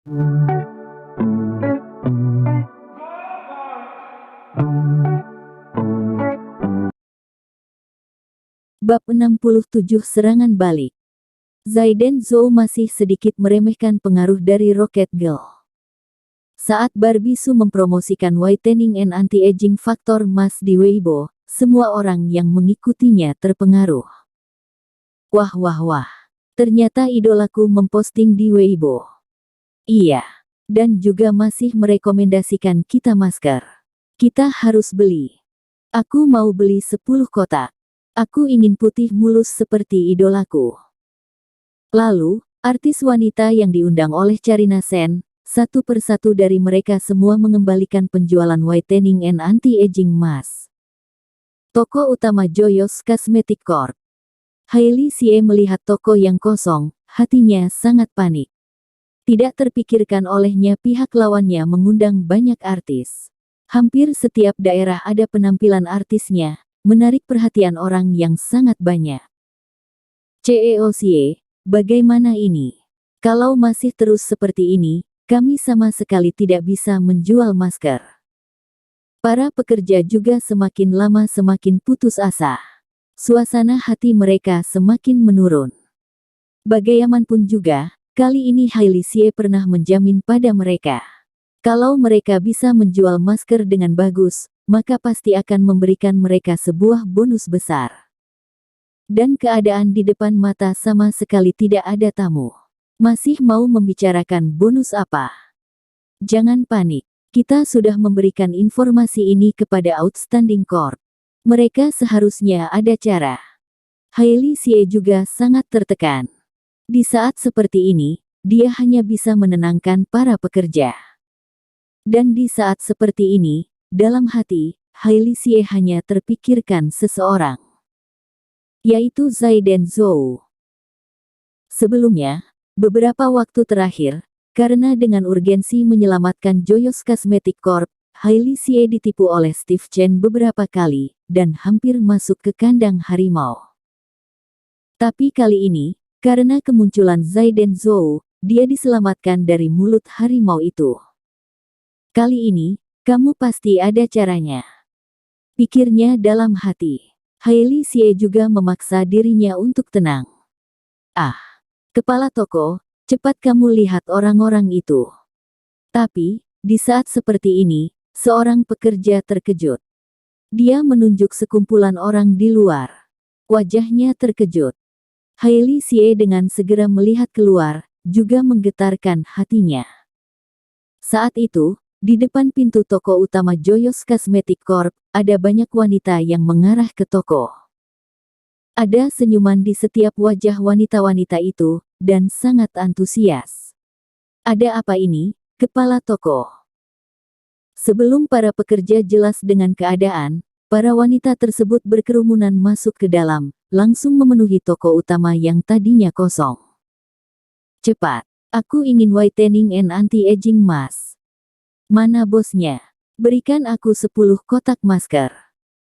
Bab 67 Serangan Balik. Zaiden Zhou masih sedikit meremehkan pengaruh dari Rocket Girl. Saat Barbie Su mempromosikan whitening and anti-aging faktor emas di Weibo, semua orang yang mengikutinya terpengaruh. Wah wah wah. Ternyata idolaku memposting di Weibo. Iya. Dan juga masih merekomendasikan kita masker. Kita harus beli. Aku mau beli 10 kotak. Aku ingin putih mulus seperti idolaku. Lalu, artis wanita yang diundang oleh Charina Sen, satu persatu dari mereka semua mengembalikan penjualan whitening and anti-aging mask. Toko utama Joyous Cosmetic Corp. Hailey Xie melihat toko yang kosong, hatinya sangat panik. Tidak terpikirkan olehnya pihak lawannya mengundang banyak artis. Hampir setiap daerah ada penampilan artisnya, menarik perhatian orang yang sangat banyak. CEO Xie, bagaimana ini? Kalau masih terus seperti ini, kami sama sekali tidak bisa menjual masker. Para pekerja juga semakin lama semakin putus asa. Suasana hati mereka semakin menurun. Bagaimanapun juga, kali ini Hailey Xie pernah menjamin pada mereka. Kalau mereka bisa menjual masker dengan bagus, maka pasti akan memberikan mereka sebuah bonus besar. Dan keadaan di depan mata sama sekali tidak ada tamu. Masih mau membicarakan bonus apa? Jangan panik. Kita sudah memberikan informasi ini kepada Outstanding Corp. Mereka seharusnya ada cara. Hailey Xie juga sangat tertekan. Di saat seperti ini, dia hanya bisa menenangkan para pekerja. Dan di saat seperti ini, dalam hati, Hailey Xie hanya terpikirkan seseorang. Yaitu Zaiden Zhou. Sebelumnya, beberapa waktu terakhir, karena dengan urgensi menyelamatkan Joyous Cosmetic Corp, Hailey Xie ditipu oleh Steve Chen beberapa kali, dan hampir masuk ke kandang harimau. Tapi kali ini, karena kemunculan Zaiden Zhou, dia diselamatkan dari mulut harimau itu. Kali ini, kamu pasti ada caranya. Pikirnya dalam hati. Hailey Xie juga memaksa dirinya untuk tenang. Ah, kepala toko, cepat kamu lihat orang-orang itu. Tapi, di saat seperti ini, seorang pekerja terkejut. Dia menunjuk sekumpulan orang di luar. Wajahnya terkejut. Hailey Xie dengan segera melihat keluar, juga menggetarkan hatinya. Saat itu, di depan pintu toko utama Joyous Cosmetic Corp, ada banyak wanita yang mengarah ke toko. Ada senyuman di setiap wajah wanita-wanita itu, dan sangat antusias. Ada apa ini, kepala toko? Sebelum para pekerja jelas dengan keadaan, para wanita tersebut berkerumunan masuk ke dalam, langsung memenuhi toko utama yang tadinya kosong. Cepat, aku ingin whitening and anti-aging mask. Mana bosnya? Berikan aku 10 kotak masker.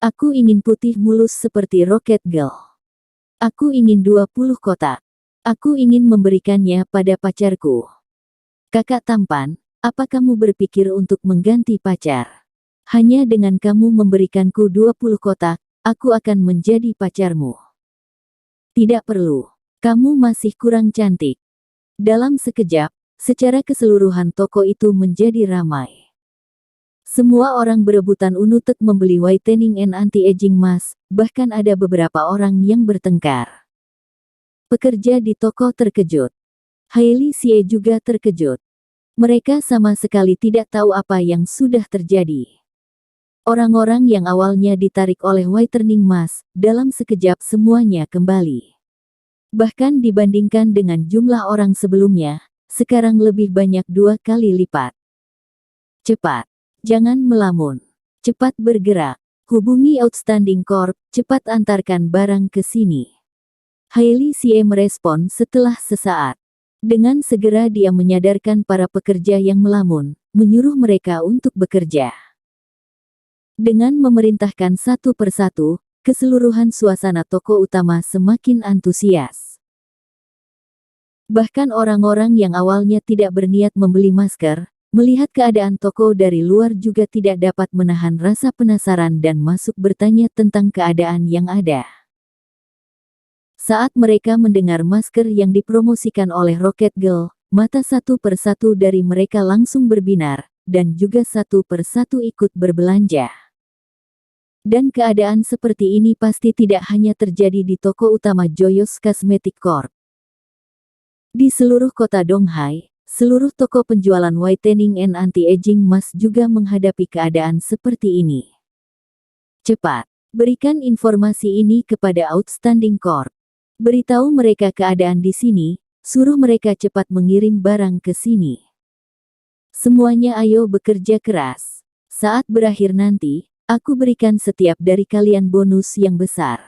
Aku ingin putih mulus seperti Rocket Girl. Aku ingin 20 kotak. Aku ingin memberikannya pada pacarku. Kakak tampan, apa kamu berpikir untuk mengganti pacar? Hanya dengan kamu memberikanku 20 kotak, aku akan menjadi pacarmu. Tidak perlu. Kamu masih kurang cantik. Dalam sekejap, secara keseluruhan toko itu menjadi ramai. Semua orang berebutan untuk membeli whitening and anti-aging mask, bahkan ada beberapa orang yang bertengkar. Pekerja di toko terkejut. Hailey Xie juga terkejut. Mereka sama sekali tidak tahu apa yang sudah terjadi. Orang-orang yang awalnya ditarik oleh whitening mask, dalam sekejap semuanya kembali. Bahkan dibandingkan dengan jumlah orang sebelumnya, sekarang lebih banyak 2 kali lipat. Cepat. Jangan melamun. Cepat bergerak. Hubungi Outstanding Corp, cepat antarkan barang ke sini. Hailey Xie merespon setelah sesaat. Dengan segera dia menyadarkan para pekerja yang melamun, menyuruh mereka untuk bekerja. Dengan memerintahkan satu persatu, keseluruhan suasana toko utama semakin antusias. Bahkan orang-orang yang awalnya tidak berniat membeli masker, melihat keadaan toko dari luar juga tidak dapat menahan rasa penasaran dan masuk bertanya tentang keadaan yang ada. Saat mereka mendengar masker yang dipromosikan oleh Rocket Girl, mata satu persatu dari mereka langsung berbinar, dan juga satu persatu ikut berbelanja. Dan keadaan seperti ini pasti tidak hanya terjadi di toko utama Joyous Cosmetic Corp. Di seluruh kota Donghai, seluruh toko penjualan whitening and anti-aging mask juga menghadapi keadaan seperti ini. Cepat, berikan informasi ini kepada Outstanding Corp. Beritahu mereka keadaan di sini, suruh mereka cepat mengirim barang ke sini. Semuanya ayo bekerja keras. Saat berakhir nanti, aku berikan setiap dari kalian bonus yang besar.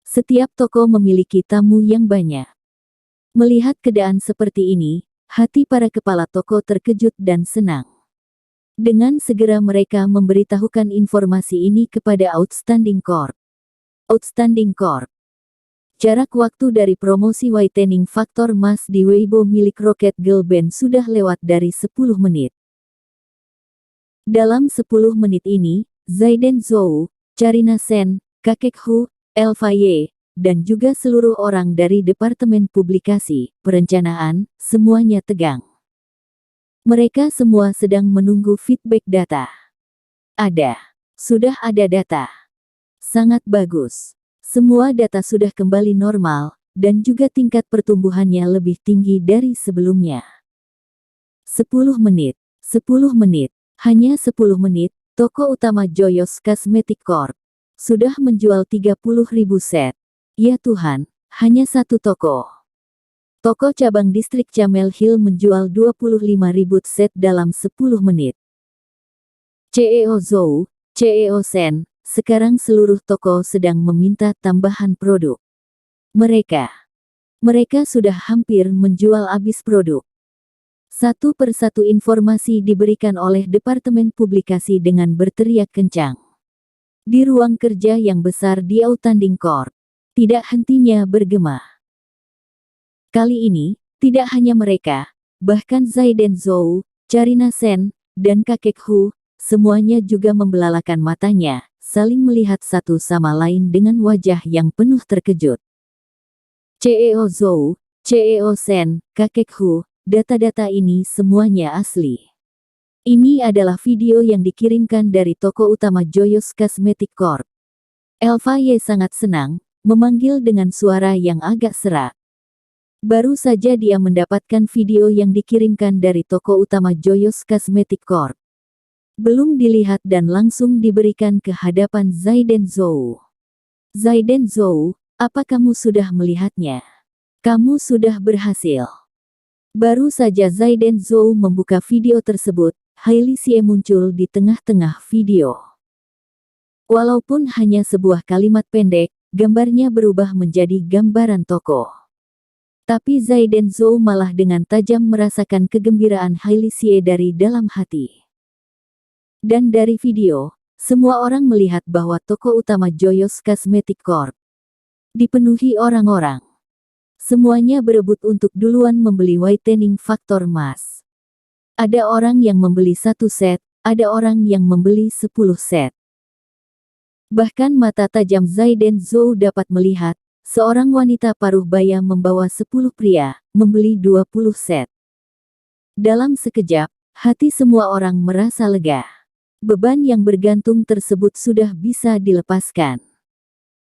Setiap toko memiliki tamu yang banyak. Melihat keadaan seperti ini, hati para kepala toko terkejut dan senang. Dengan segera mereka memberitahukan informasi ini kepada Outstanding Corp. Outstanding Corp. Jarak waktu dari promosi whitening faktor mask di Weibo milik Rocket Girl Band sudah lewat dari 10 menit. Dalam 10 menit ini, Zaiden Zhou, Charina Sen, Kakek Hu, Elfa Ye, dan juga seluruh orang dari Departemen Publikasi, Perencanaan, semuanya tegang. Mereka semua sedang menunggu feedback data. Sudah ada data. Sangat bagus. Semua data sudah kembali normal, dan juga tingkat pertumbuhannya lebih tinggi dari sebelumnya. 10 menit. Hanya 10 menit, toko utama Joyous Cosmetic Corp. Sudah menjual 30.000 set. Ya Tuhan, hanya satu toko. Toko cabang distrik Camel Hill menjual 25.000 set dalam 10 menit. CEO Zhou, CEO Sen, sekarang seluruh toko sedang meminta tambahan produk. Mereka sudah hampir menjual habis produk. Satu persatu informasi diberikan oleh Departemen Publikasi dengan berteriak kencang. Di ruang kerja yang besar di Outstanding Corp. Tidak hentinya bergema. Kali ini, tidak hanya mereka, bahkan Zaiden Zhou, Charina Sen, dan Kakek Hu, semuanya juga membelalakan matanya, saling melihat satu sama lain dengan wajah yang penuh terkejut. CEO Zhou, CEO Sen, Kakek Hu, data-data ini semuanya asli. Ini adalah video yang dikirimkan dari toko utama Joyous Cosmetic Corp. Elfa Ye sangat senang, memanggil dengan suara yang agak serak. Baru saja dia mendapatkan video yang dikirimkan dari toko utama Joyous Cosmetic Corp. Belum dilihat dan langsung diberikan ke hadapan Zaiden Zhou. Zaiden Zhou, apa kamu sudah melihatnya? Kamu sudah berhasil. Baru saja Zaiden Zhou membuka video tersebut, Hailey Xie muncul di tengah-tengah video. Walaupun hanya sebuah kalimat pendek, gambarnya berubah menjadi gambaran toko. Tapi Zaiden Zhou malah dengan tajam merasakan kegembiraan Hailey Xie dari dalam hati. Dan dari video, semua orang melihat bahwa toko utama Joyous Cosmetic Corp. Dipenuhi orang-orang. Semuanya berebut untuk duluan membeli whitening faktor mask. Ada orang yang membeli 1 set, ada orang yang membeli 10 set. Bahkan mata tajam Zaiden Zhou dapat melihat, seorang wanita paruh baya membawa 10 pria, membeli 20 set. Dalam sekejap, hati semua orang merasa lega. Beban yang bergantung tersebut sudah bisa dilepaskan.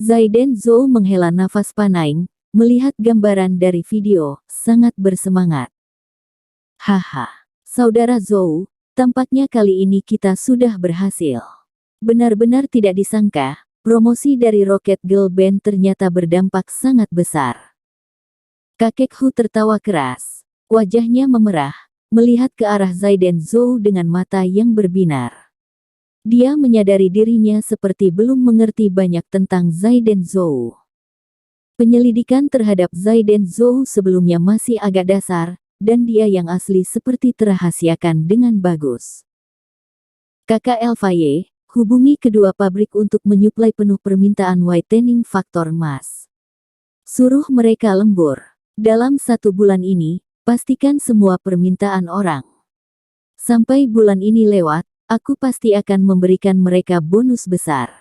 Zaiden Zhou menghela nafas panai, melihat gambaran dari video, sangat bersemangat. Haha, Saudara Zhou, tampaknya kali ini kita sudah berhasil. Benar-benar tidak disangka, promosi dari Rocket Girl Band ternyata berdampak sangat besar. Kakek Hu tertawa keras. Wajahnya memerah, melihat ke arah Zaiden Zhou dengan mata yang berbinar. Dia menyadari dirinya seperti belum mengerti banyak tentang Zaiden Zhou. Penyelidikan terhadap Zaiden Zhou sebelumnya masih agak dasar, dan dia yang asli seperti terahasiakan dengan bagus. Kakak Elfa Ye, hubungi kedua pabrik untuk menyuplai penuh permintaan whitening faktor mask. Suruh mereka lembur. Dalam 1 bulan ini, pastikan semua permintaan orang. Sampai bulan ini lewat, aku pasti akan memberikan mereka bonus besar.